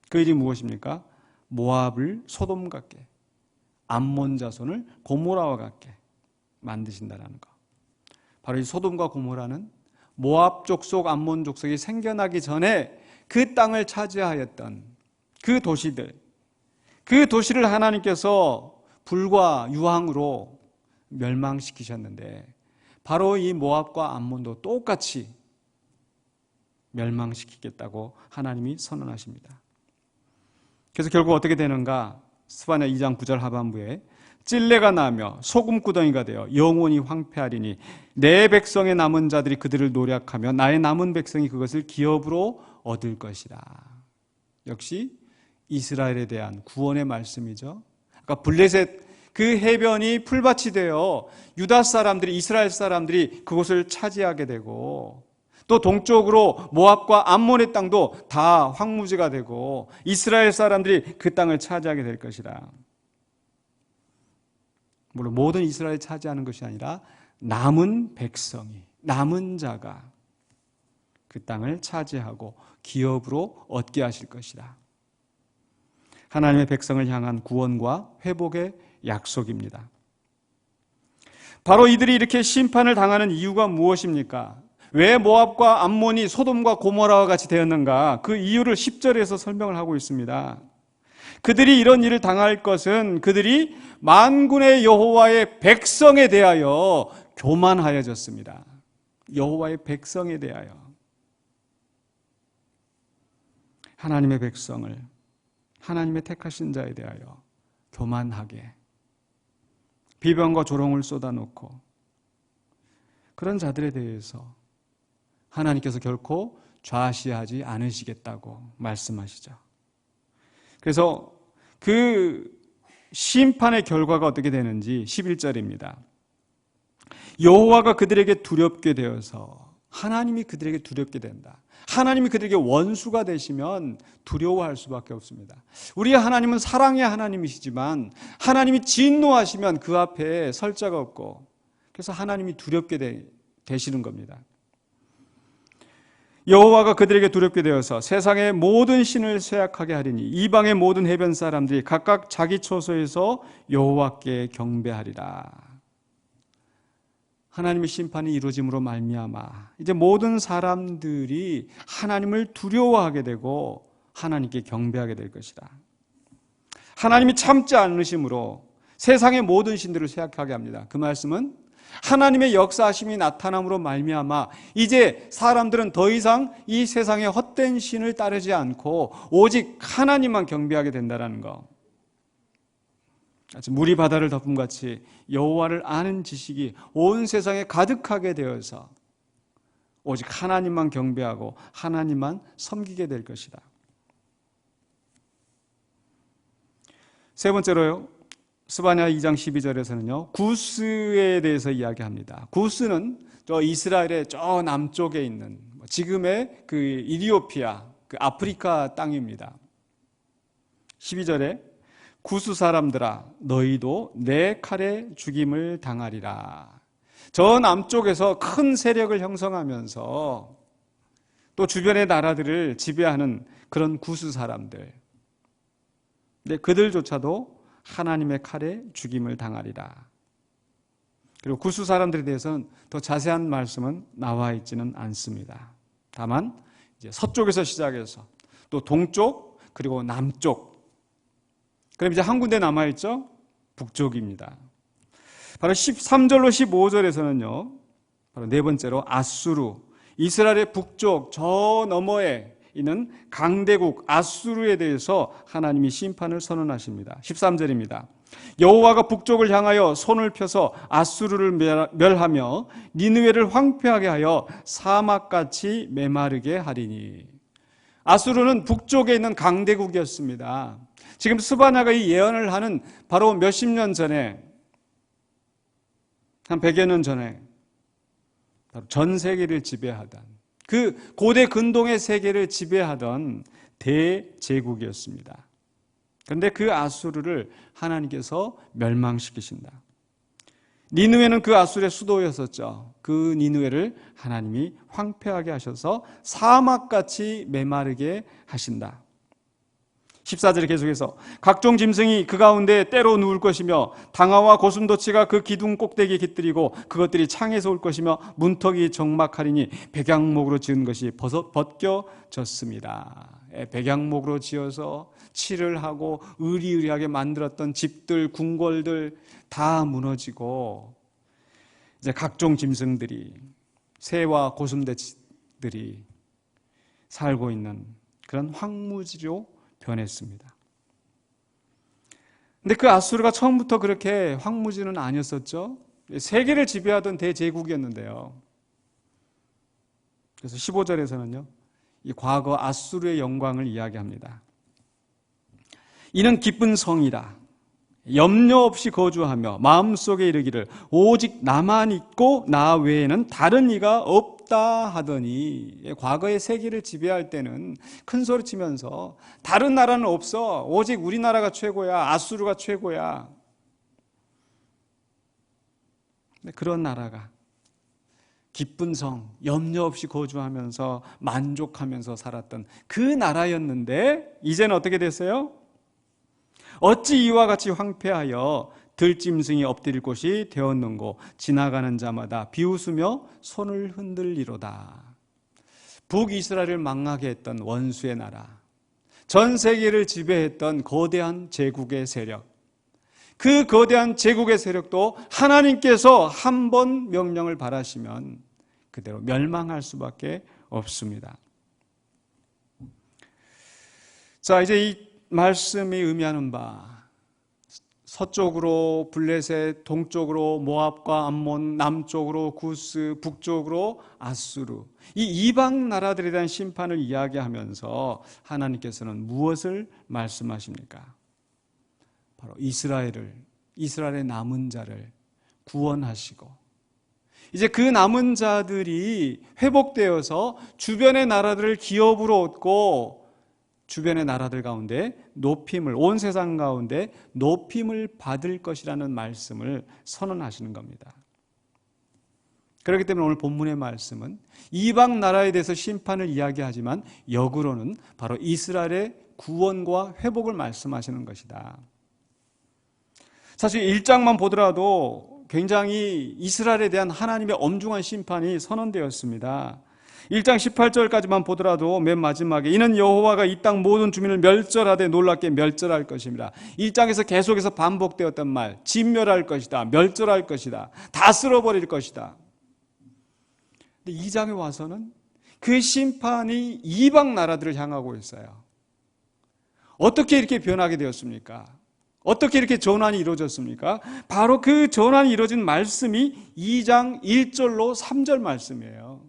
그 일이 무엇입니까? 모압을 소돔 같게, 암몬 자손을 고모라와 같게 만드신다는 것. 바로 이 소돔과 고모라는 모압 족속, 암몬 족속이 생겨나기 전에 그 땅을 차지하였던 그 도시들, 그 도시를 하나님께서 불과 유황으로 멸망시키셨는데, 바로 이 모압과 암몬도 똑같이 멸망시키겠다고 하나님이 선언하십니다. 그래서 결국 어떻게 되는가? 스바냐 2장 9절 하반부에 찔레가 나며 소금구덩이가 되어 영원히 황폐하리니 내 백성의 남은 자들이 그들을 노략하며 나의 남은 백성이 그것을 기업으로 얻을 것이라. 역시 이스라엘에 대한 구원의 말씀이죠. 그러니까 블레셋 그 해변이 풀밭이 되어 유다 사람들이, 이스라엘 사람들이 그곳을 차지하게 되고, 또 동쪽으로 모압과 암몬의 땅도 다 황무지가 되고 이스라엘 사람들이 그 땅을 차지하게 될 것이라. 물론 모든 이스라엘이 차지하는 것이 아니라 남은 백성이, 남은 자가 그 땅을 차지하고 기업으로 얻게 하실 것이라. 하나님의 백성을 향한 구원과 회복의 약속입니다. 바로 이들이 이렇게 심판을 당하는 이유가 무엇입니까? 왜 모압과 암몬이 소돔과 고모라와 같이 되었는가? 그 이유를 10절에서 설명을 하고 있습니다. 그들이 이런 일을 당할 것은 그들이 만군의 여호와의 백성에 대하여 교만하여졌습니다. 여호와의 백성에 대하여, 하나님의 백성을, 하나님의 택하신 자에 대하여 교만하게 비방과 조롱을 쏟아놓고, 그런 자들에 대해서 하나님께서 결코 좌시하지 않으시겠다고 말씀하시죠. 그래서 그 심판의 결과가 어떻게 되는지 11절입니다. 여호와가 그들에게 두렵게 되어서, 하나님이 그들에게 두렵게 된다. 하나님이 그들에게 원수가 되시면 두려워할 수밖에 없습니다. 우리 하나님은 사랑의 하나님이시지만 하나님이 진노하시면 그 앞에 설 자가 없고, 그래서 하나님이 두렵게 되시는 겁니다. 여호와가 그들에게 두렵게 되어서 세상의 모든 신을 쇠약하게 하리니 이방의 모든 해변 사람들이 각각 자기 처소에서 여호와께 경배하리라. 하나님의 심판이 이루어짐으로 말미암아 이제 모든 사람들이 하나님을 두려워하게 되고 하나님께 경배하게 될 것이다. 하나님이 참지 않으심으로 세상의 모든 신들을 쇠약하게 합니다. 그 말씀은 하나님의 역사하심이 나타남으로 말미암아 이제 사람들은 더 이상 이 세상의 헛된 신을 따르지 않고 오직 하나님만 경배하게 된다는 거. 물이 바다를 덮음같이 여호와를 아는 지식이 온 세상에 가득하게 되어서 오직 하나님만 경배하고 하나님만 섬기게 될 것이다. 세 번째로요, 스바냐 2장 12절에서는요, 구스에 대해서 이야기합니다. 구스는 저 이스라엘의 저 남쪽에 있는 지금의 그 이디오피아, 그 아프리카 땅입니다. 12절에 구스 사람들아 너희도 내 칼에 죽임을 당하리라. 저 남쪽에서 큰 세력을 형성하면서 또 주변의 나라들을 지배하는 그런 구스 사람들, 근데 그들조차도 하나님의 칼에 죽임을 당하리라. 그리고 구스 사람들에 대해서는 더 자세한 말씀은 나와 있지는 않습니다. 다만 이제 서쪽에서 시작해서 또 동쪽 그리고 남쪽, 그럼 이제 한 군데 남아있죠? 북쪽입니다. 바로 13절로 15절에서는요, 바로 네 번째로 아수르, 이스라엘의 북쪽 저 너머에 있는 강대국 아수르에 대해서 하나님이 심판을 선언하십니다. 13절입니다. 여호와가 북쪽을 향하여 손을 펴서 아수르를 멸하며 니느웨를 황폐하게 하여 사막같이 메마르게 하리니. 아수르는 북쪽에 있는 강대국이었습니다. 지금 스바냐가 이 예언을 하는 바로 몇십 년 전에, 한 100여 년 전에 전 세계를 지배하던, 그 고대 근동의 세계를 지배하던 대제국이었습니다. 그런데 그 아수르를 하나님께서 멸망시키신다. 니느웨는 그 아수르의 수도였었죠. 그 니느웨를 하나님이 황폐하게 하셔서 사막같이 메마르게 하신다. 14절에 계속해서 각종 짐승이 그 가운데 때로 누울 것이며 당아와 고슴도치가 그 기둥 꼭대기에 깃들이고 그것들이 창에서 올 것이며 문턱이 적막하리니 백양목으로 지은 것이 벗겨졌습니다. 백양목으로 지어서 칠을 하고 의리의리하게 만들었던 집들, 궁궐들 다 무너지고 이제 각종 짐승들이, 새와 고슴도치들이 살고 있는 그런 황무지로 변했습니다. 근데 그 아수르가 처음부터 그렇게 황무지는 아니었었죠. 세계를 지배하던 대제국이었는데요. 그래서 15절에서는요, 이 과거 아수르의 영광을 이야기합니다. 이는 기쁜 성이라 염려 없이 거주하며 마음속에 이르기를 오직 나만 있고 나 외에는 다른 이가 없다 하더니, 과거의 세계를 지배할 때는 큰 소리 치면서 다른 나라는 없어, 오직 우리나라가 최고야, 아수르가 최고야. 그런 나라가 기쁜 성, 염려 없이 거주하면서 만족하면서 살았던 그 나라였는데 이제는 어떻게 됐어요? 어찌 이와 같이 황폐하여 들짐승이 엎드릴 곳이 되었는고 지나가는 자마다 비웃으며 손을 흔들리로다. 북이스라엘을 망하게 했던 원수의 나라, 전 세계를 지배했던 거대한 제국의 세력, 그 거대한 제국의 세력도 하나님께서 한 번 명령을 발하시면 그대로 멸망할 수밖에 없습니다. 자, 이제 이 말씀이 의미하는 바, 서쪽으로 블레셋, 동쪽으로 모압과 암몬, 남쪽으로 구스, 북쪽으로 아수르, 이 이방 나라들에 대한 심판을 이야기하면서 하나님께서는 무엇을 말씀하십니까? 바로 이스라엘의 남은 자를 구원하시고, 이제 그 남은 자들이 회복되어서 주변의 나라들을 기업으로 얻고 주변의 나라들 가운데 온 세상 가운데 높임을 받을 것이라는 말씀을 선언하시는 겁니다. 그렇기 때문에 오늘 본문의 말씀은 이방 나라에 대해서 심판을 이야기하지만 역으로는 바로 이스라엘의 구원과 회복을 말씀하시는 것이다. 사실 1장만 보더라도 굉장히 이스라엘에 대한 하나님의 엄중한 심판이 선언되었습니다. 1장 18절까지만 보더라도 맨 마지막에 이는 여호와가 이 땅 모든 주민을 멸절하되 놀랍게 멸절할 것입니다. 1장에서 계속해서 반복되었던 말, 진멸할 것이다, 멸절할 것이다, 다 쓸어버릴 것이다. 근데 2장에 와서는 그 심판이 이방 나라들을 향하고 있어요. 어떻게 이렇게 변하게 되었습니까? 어떻게 이렇게 전환이 이루어졌습니까? 바로 그 전환이 이루어진 말씀이 2장 1절로 3절 말씀이에요.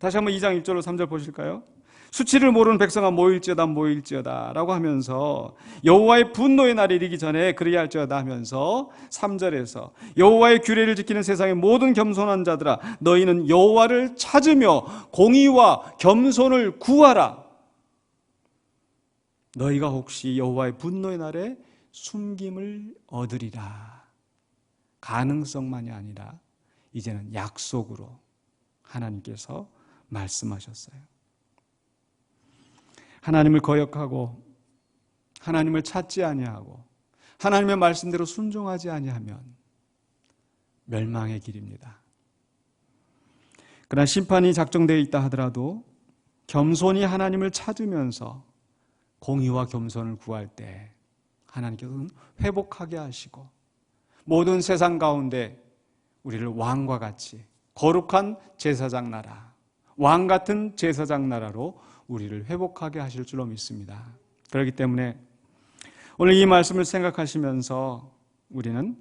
다시 한번 2장 1절로 3절 보실까요? 수치를 모르는 백성아 모일지어다 라고 하면서 여호와의 분노의 날이 이르기 전에 그래야 할지어다 하면서 3절에서 여호와의 규례를 지키는 세상의 모든 겸손한 자들아 너희는 여호와를 찾으며 공의와 겸손을 구하라. 너희가 혹시 여호와의 분노의 날에 숨김을 얻으리라. 가능성만이 아니라 이제는 약속으로 하나님께서 말씀하셨어요. 하나님을 거역하고 하나님을 찾지 아니하고 하나님의 말씀대로 순종하지 아니하면 멸망의 길입니다. 그러나 심판이 작정되어 있다 하더라도 겸손히 하나님을 찾으면서 공의와 겸손을 구할 때 하나님께서는 회복하게 하시고 모든 세상 가운데 우리를 왕과 같이 거룩한 제사장 나라, 왕 같은 제사장 나라로 우리를 회복하게 하실 줄로 믿습니다. 그렇기 때문에 오늘 이 말씀을 생각하시면서 우리는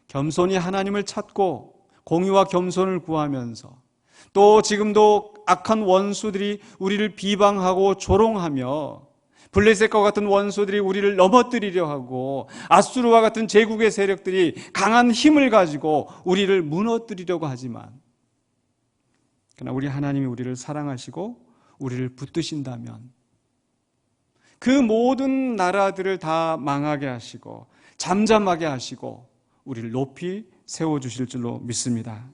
겸손히 하나님을 찾고 공의와 겸손을 구하면서 또 지금도 악한 원수들이 우리를 비방하고 조롱하며 블레셋과 같은 원수들이 우리를 넘어뜨리려 하고 아수르와 같은 제국의 세력들이 강한 힘을 가지고 우리를 무너뜨리려고 하지만 그러나 우리 하나님이 우리를 사랑하시고 우리를 붙드신다면 그 모든 나라들을 다 망하게 하시고 잠잠하게 하시고 우리를 높이 세워주실 줄로 믿습니다.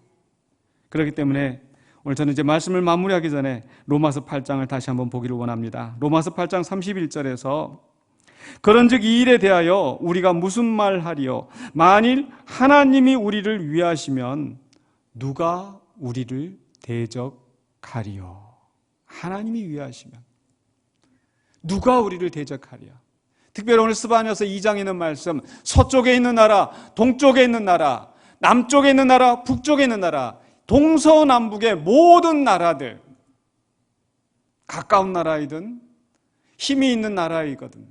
그렇기 때문에 오늘 저는 이제 말씀을 마무리하기 전에 로마서 8장을 다시 한번 보기를 원합니다. 로마서 8장 31절에서 그런즉 이 일에 대하여 우리가 무슨 말하리요? 만일 하나님이 우리를 위하시면 누가 우리를 대적하리요? 하나님이 위하시면 누가 우리를 대적하리요? 특별히 오늘 스바냐서 2장에 있는 말씀, 서쪽에 있는 나라, 동쪽에 있는 나라, 남쪽에 있는 나라, 북쪽에 있는 나라, 동서남북의 모든 나라들, 가까운 나라이든 힘이 있는 나라이거든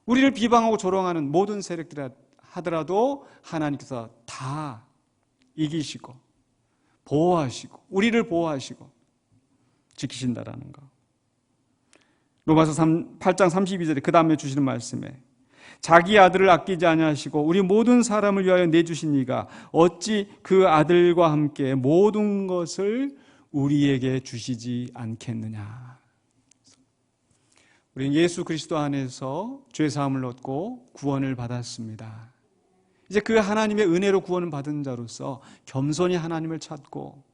우리를 비방하고 조롱하는 모든 세력들 하더라도 하나님께서 다 이기시고 보호하시고 우리를 보호하시고 지키신다라는 거. 로마서 8장 32절에 그 다음에 주시는 말씀에 자기 아들을 아끼지 아니하시고 우리 모든 사람을 위하여 내주신 이가 어찌 그 아들과 함께 모든 것을 우리에게 주시지 않겠느냐. 우리는 예수 그리스도 안에서 죄사함을 얻고 구원을 받았습니다. 이제 그 하나님의 은혜로 구원을 받은 자로서 겸손히 하나님을 찾고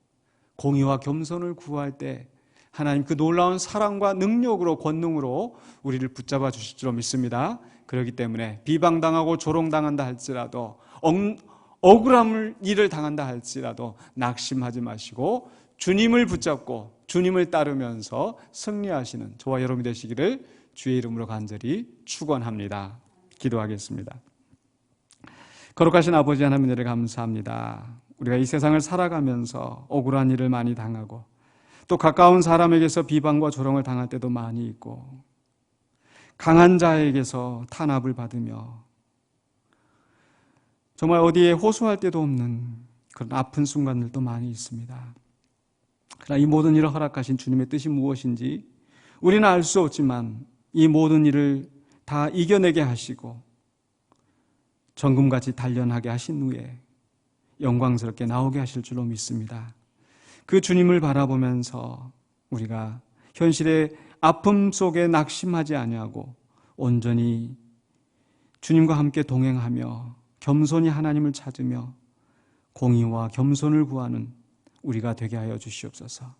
공의와 겸손을 구할 때 하나님 그 놀라운 사랑과 능력으로 권능으로 우리를 붙잡아 주실 줄 믿습니다. 그렇기 때문에 비방당하고 조롱당한다 할지라도 억울함을 일을 당한다 할지라도 낙심하지 마시고 주님을 붙잡고 주님을 따르면서 승리하시는 저와 여러분이 되시기를 주의 이름으로 간절히 축원합니다. 기도하겠습니다. 거룩하신 아버지 하나님 은혜를 감사합니다. 우리가 이 세상을 살아가면서 억울한 일을 많이 당하고 또 가까운 사람에게서 비방과 조롱을 당할 때도 많이 있고 강한 자에게서 탄압을 받으며 정말 어디에 호소할 데도 없는 그런 아픈 순간들도 많이 있습니다. 그러나 이 모든 일을 허락하신 주님의 뜻이 무엇인지 우리는 알 수 없지만 이 모든 일을 다 이겨내게 하시고 정금같이 단련하게 하신 후에 영광스럽게 나오게 하실 줄로 믿습니다. 그 주님을 바라보면서 우리가 현실의 아픔 속에 낙심하지 아니하고 온전히 주님과 함께 동행하며 겸손히 하나님을 찾으며 공의와 겸손을 구하는 우리가 되게 하여 주시옵소서.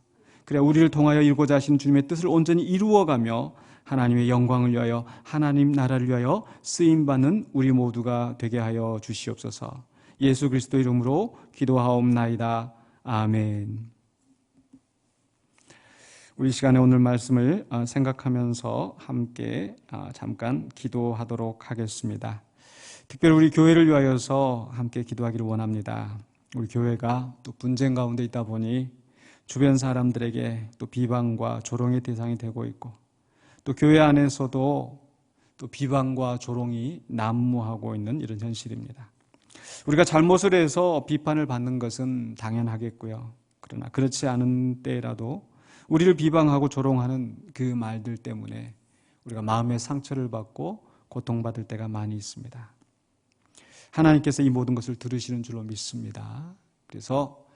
그래 우리를 통하여 이루고자 하시는 주님의 뜻을 온전히 이루어가며 하나님의 영광을 위하여 하나님 나라를 위하여 쓰임받는 우리 모두가 되게 하여 주시옵소서. 예수 그리스도 이름으로 기도하옵나이다. 아멘. 우리 시간에 오늘 말씀을 생각하면서 함께 잠깐 기도하도록 하겠습니다. 특별히 우리 교회를 위하여서 함께 기도하기를 원합니다. 우리 교회가 또 분쟁 가운데 있다 보니 주변 사람들에게 또 비방과 조롱의 대상이 되고 있고 또 교회 안에서도 또 비방과 조롱이 난무하고 있는 이런 현실입니다. 우리가 잘못을 해서 비판을 받는 것은 당연하겠고요. 그러나 그렇지 않은 때라도 우리를 비방하고 조롱하는 그 말들 때문에 우리가 마음의 상처를 받고 고통받을 때가 많이 있습니다. 하나님께서 이 모든 것을 들으시는 줄로 믿습니다. 그래서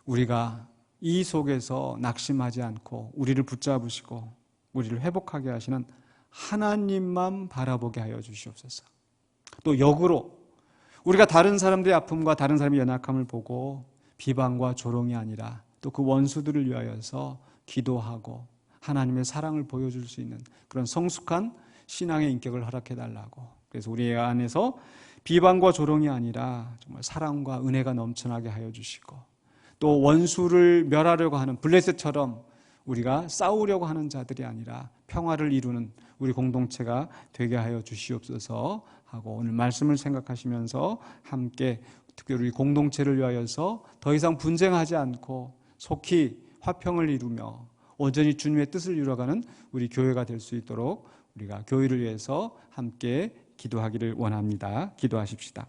우리가 이 속에서 낙심하지 않고 우리를 붙잡으시고 우리를 회복하게 하시는 하나님만 바라보게 하여 주시옵소서. 또 역으로 우리가 다른 사람들의 아픔과 다른 사람의 연약함을 보고 비방과 조롱이 아니라 또 그 원수들을 위하여서 기도하고 하나님의 사랑을 보여줄 수 있는 그런 성숙한 신앙의 인격을 허락해달라고. 그래서 우리 안에서 비방과 조롱이 아니라 정말 사랑과 은혜가 넘쳐나게 하여 주시고 또 원수를 멸하려고 하는 블레셋처럼 우리가 싸우려고 하는 자들이 아니라 평화를 이루는 우리 공동체가 되게 하여 주시옵소서 하고 오늘 말씀을 생각하시면서 함께 특별히 우리 공동체를 위하여서 더 이상 분쟁하지 않고 속히 화평을 이루며 온전히 주님의 뜻을 이루어가는 우리 교회가 될 수 있도록 우리가 교회를 위해서 함께 기도하기를 원합니다. 기도하십시다.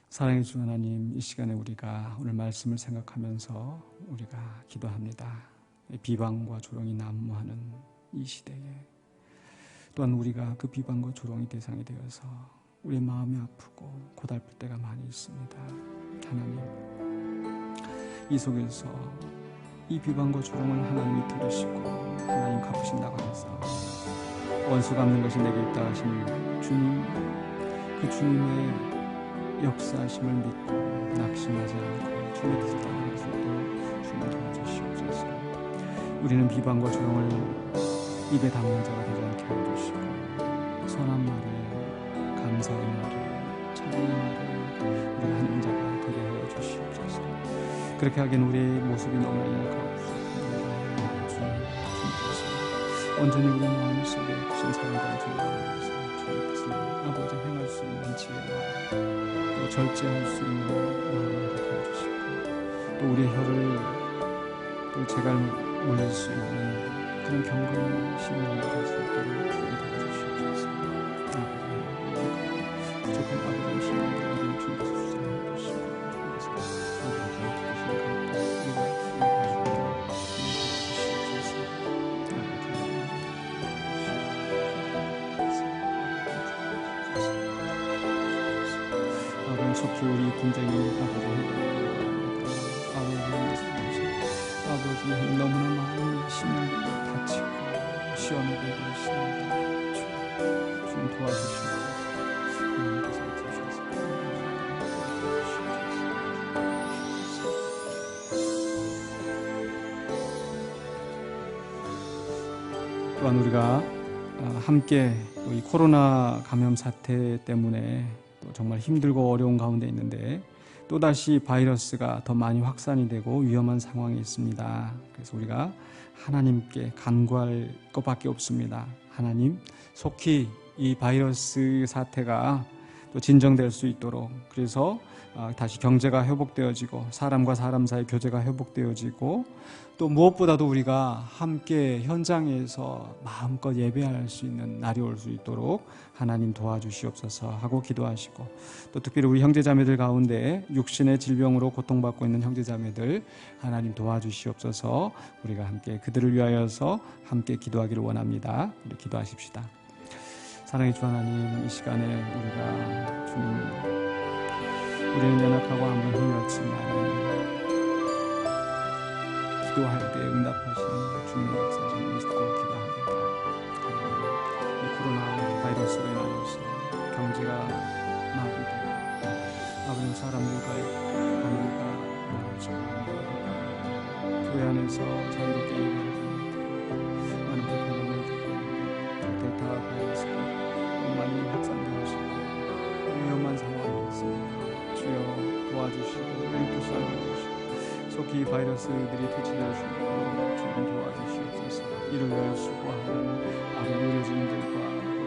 사랑해 주 하나님, 이 시간에 우리가 오늘 말씀을 생각하면서 우리가 기도합니다. 비방과 조롱이 난무하는 이 시대에 또한 우리가 그 비방과 조롱의 대상이 되어서 우리의 마음이 아프고 고달플 때가 많이 있습니다. 하나님, 이 속에서 이 비방과 조롱을 하나님이 들으시고 하나님 갚으신다고 하면서 원수 갚는 것이 내게 있다 하신 주님, 그 주님의 역사하심을 믿고 낙심하지 않고 주님의 뜻을 따라갈 수 있도록 주님 도와주시옵소서. 우리는 비방과 조롱을 입에 담는 자가 되지 않게 하여 주시고 선한 말을, 감사의 말을, 찬양의 말을 우리가 하는 자가 되게 하여 주시옵소서. 그렇게 하기엔 우리의 모습이 너무나 연약하고 부족합니다. 주님께서 온전히 우리 마음 속에 주신 사랑과 주님께서 주님의 뜻을 아버지 행할 수 있는 지혜와 또 절제할 수 있는 마음을 갖게 해주시고 또 우리의 혀를 또 제갈 물릴 수 있는 그런 경건한 신앙이 될 수 있도록 주님 도와주시옵소서. 아버지, 부족한 아버지의 신앙을 우리는 주님께서 수상해 주시고 그래서 아버지의 기쁘신 가운데 우리가 속히 우리 분쟁이 아버지 너무나 많은 신앙이 다치고 시험에 되고 있습니다. 주님 도와주시옵소서. 하나님께서 주셔서 또한 우리가 함께 또 이 코로나 감염 사태 때문에 또 정말 힘들고 어려운 가운데 있는데 또다시 바이러스가 더 많이 확산이 되고 위험한 상황이 있습니다. 그래서 우리가 하나님께 간구할 것밖에 없습니다. 하나님, 속히 이 바이러스 사태가 또 진정될 수 있도록, 그래서 다시 경제가 회복되어지고 사람과 사람 사이 교제가 회복되어지고 또 무엇보다도 우리가 함께 현장에서 마음껏 예배할 수 있는 날이 올 수 있도록 하나님 도와주시옵소서 하고 기도하시고, 또 특별히 우리 형제자매들 가운데 육신의 질병으로 고통받고 있는 형제자매들 하나님 도와주시옵소서. 우리가 함께 그들을 위하여서 함께 기도하기를 원합니다. 우리 기도하십시다. 사랑의 주 하나님, 이 시간에 우리가 주님, 우리는 연약하고 아무런 힘이 없지만 기도할 때 응답하시는 주님의 역사를 믿고 기도합니다. 이 코로나 바이러스로 인하여서 경제가 마비되고 아버지 사람들과의 관계가 무너지고 교회 안에서 자유롭게 예배를 드리고 많은 고통을 겪고 델타 바이러스가 많이 확산되어 있고 위험한 상황이 있습니다. 주여 도와주시고 일부 살려주시고 속히 바이러스들이 퇴치될 수 있도록 주님 도와주시옵소서. 이를 위하여 수고하는 의료진들과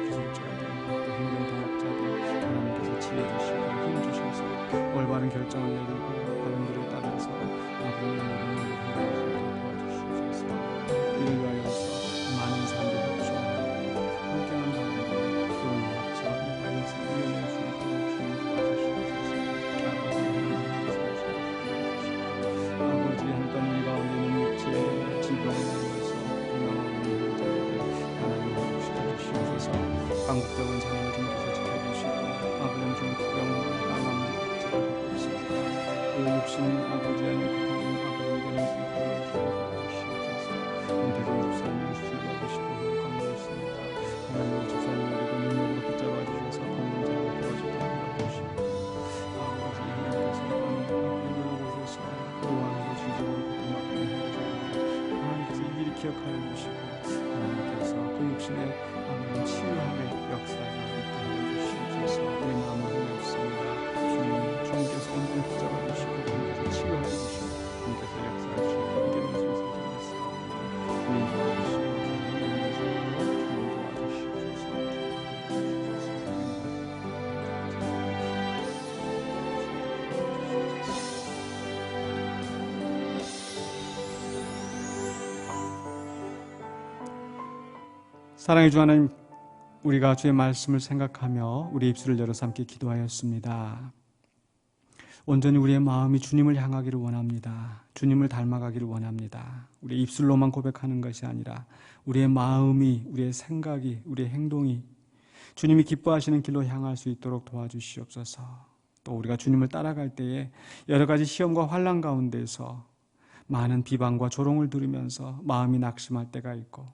기술자들, 또 힘든 동업자들 하나님께서 지혜주시고 힘주셔서 올바른 결정을 내리고 바른들에 따라서 아버지의 모든 일을 도와주시옵소서. 이를 위하여서 많은 사람들이 협조하고 함께하는 가운데 그런 협조 바이러스를 이겨낼 수 있도록 주님 아버지 한편 우리 가운데 있는 육체의 질병을 위해서 건강하고 있는 형제들을 하나님 지켜주시옵소서. 강국적인 자녀를 주님께서 지켜주시고 아버지는 좀 병으로 감염을 치료하고 있습니다. 그 육신 아버지 아닌 아버지에게는 주시옵소서. 대전 집사님 수술을 해주시고 건강하고 있습니다. 하나님 집사님에게도 능력으로 붙잡아 주셔서 건강하고 도와주시고 도와주시고 아버지 하나님께서 이런 곳에서 또한 하나님께서 이 일을 기억하여 주시고 하나님께서 그 육신의 아버지 치유함의 역사를 있게 해주시옵소서. 우리 마음을 보냈습니다. 주님께서 온전히 붙잡아 주시고 주님께서 치유하여 주시고 주님께서 역사해 주시고 이겨낼 수 있어서 감사합니다. 주님 도와주시고 사랑해 주 하나님, 우리가 주의 말씀을 생각하며 우리 입술을 열어서 함께 기도하였습니다. 온전히 우리의 마음이 주님을 향하기를 원합니다. 주님을 닮아가기를 원합니다. 우리의 입술로만 고백하는 것이 아니라 우리의 마음이, 우리의 생각이, 우리의 행동이 주님이 기뻐하시는 길로 향할 수 있도록 도와주시옵소서. 또 우리가 주님을 따라갈 때에 여러 가지 시험과 환난 가운데서 많은 비방과 조롱을 들으면서 마음이 낙심할 때가 있고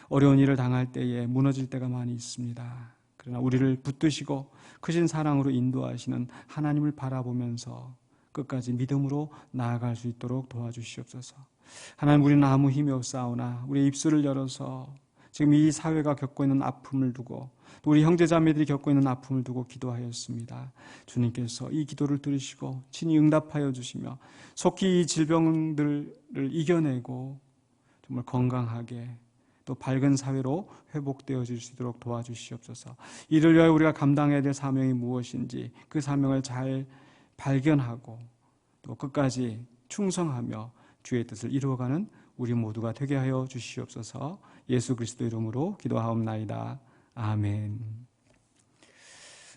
어려운 일을 당할 때에 무너질 때가 많이 있습니다. 그러나 우리를 붙드시고 크신 사랑으로 인도하시는 하나님을 바라보면서 끝까지 믿음으로 나아갈 수 있도록 도와주시옵소서. 하나님, 우리는 아무 힘이 없사오나 우리의 입술을 열어서 지금 이 사회가 겪고 있는 아픔을 두고 또 우리 형제자매들이 겪고 있는 아픔을 두고 기도하였습니다. 주님께서 이 기도를 들으시고 친히 응답하여 주시며 속히 이 질병들을 이겨내고 정말 건강하게 또 밝은 사회로 회복되어질 수 있도록 도와주시옵소서. 이를 위하여 우리가 감당해야 될 사명이 무엇인지 그 사명을 잘 발견하고 또 끝까지 충성하며 주의 뜻을 이루어가는 우리 모두가 되게 하여 주시옵소서. 예수 그리스도 이름으로 기도하옵나이다. 아멘.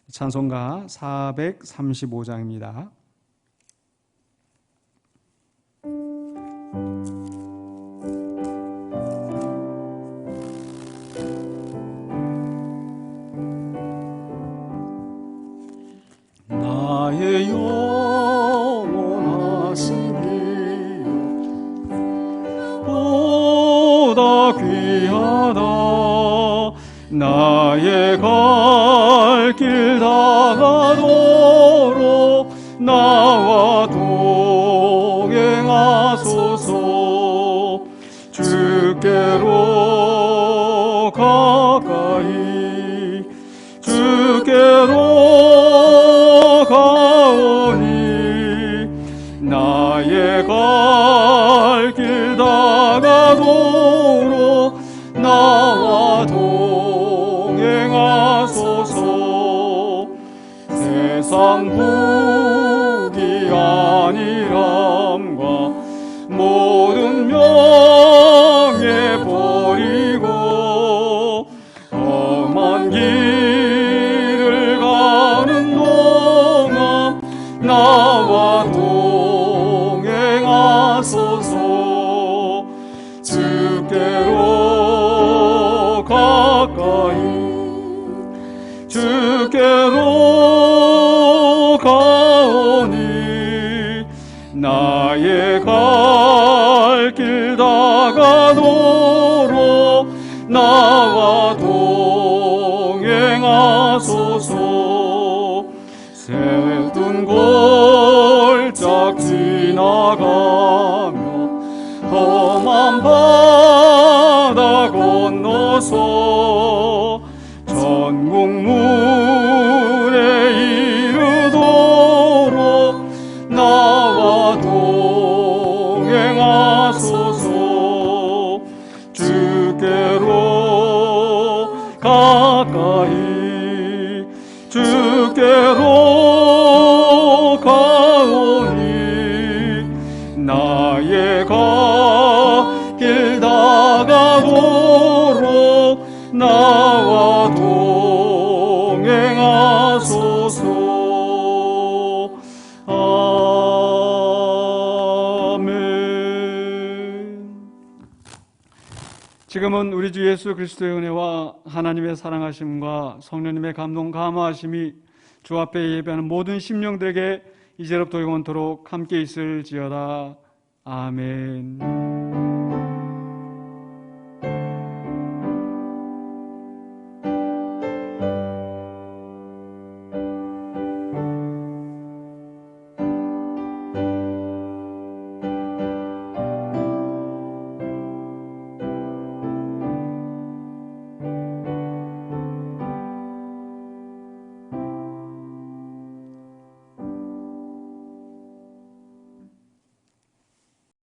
찬송가 435장입니다.
나의 영원하시니 보다 귀하다. 나의 갈 길 다가도록 나와 동행하소서. 주께로 가까이 주께로 가오니 나의 갈 길 다가도록 나와 동행하소서. 세상 부귀 아니람과 모든 명예 버리고 험한 길을 가는 동안 나와 동행하소서. 주께로 가까이 주께로 가오니 나의 갈 길 다가도록 나와 동행하소서. 새든 골짝 지나가며 험한 바다 건너서 천국문에 이르도록 나와 동행하소서. 주께로 가까이 주께로 가오니 나의 갈 길 다가도록 나와 동행하소서. 아멘.
지금은 우리 주 예수 그리스도의 은혜와 하나님의 사랑하심과 성령님의 감동 감화하심이 주 앞에 예배하는 모든 심령들에게 이제로부터 영원토록 함께 있을지어다. 아멘.